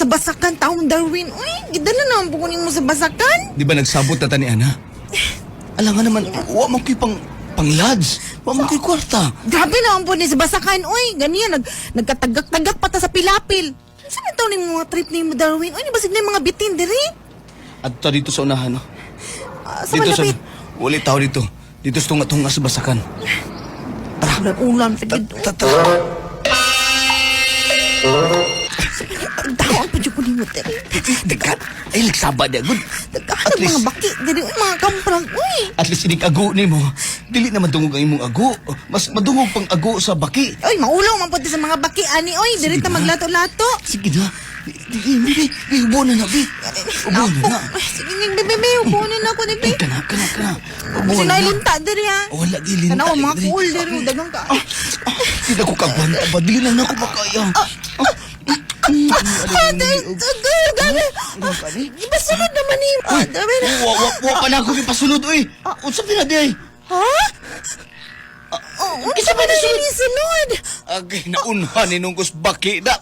sa basakan, taong Darwin. Uy, gidala naman po kunin mo sa basakan. Di ba nagsabot na tani ana? Alam nga naman, wa mo ko'y pang-lads. Wa mo ko'y kwarta. Grabe naman po ni sa basakan. Uy, ganyan, nagkatagak-tagak pa ta sa pilapil. Saan ito ni mga trip ni mo, Darwin? Uy, nabasig na yung mga bitin, diri. At dito sa unahan, no? Sa malapit. Wali tao dito. Dito sa tunga-tunga sa basakan. Ulan, pagid. Tawang pa dyan ko ni mo, diri. Dekat. Ay, nagsaba niya. Good. Nagkahanap mga baki, diri. Uy, mga kamprang. Uy. At least inig ago ni mo. Dili na madungog ang imong ago. Mas madungog pang ago sa baki. Uy, maulaw man po sa mga baki, ani. Uy, diri ta maglato-lato. Sige na. Di, ubo na na, bi. Ubo na na. Sige, bebe, ubunin ako ni Be. Kana. Ubo na na. Sinailinta, diri ha. Wala, gilinta. Tanaw, mga cool, diri. Dagang ka. Hindi ko kagwanta ba? Dili na ako makaya. Ibasunod naman ni... Dami na. Wa pa na ako ipasunod, uy. Unsa pa na di ay? Ha? Isa pa na sinisunod. Agay, naunhan ni nung baki na.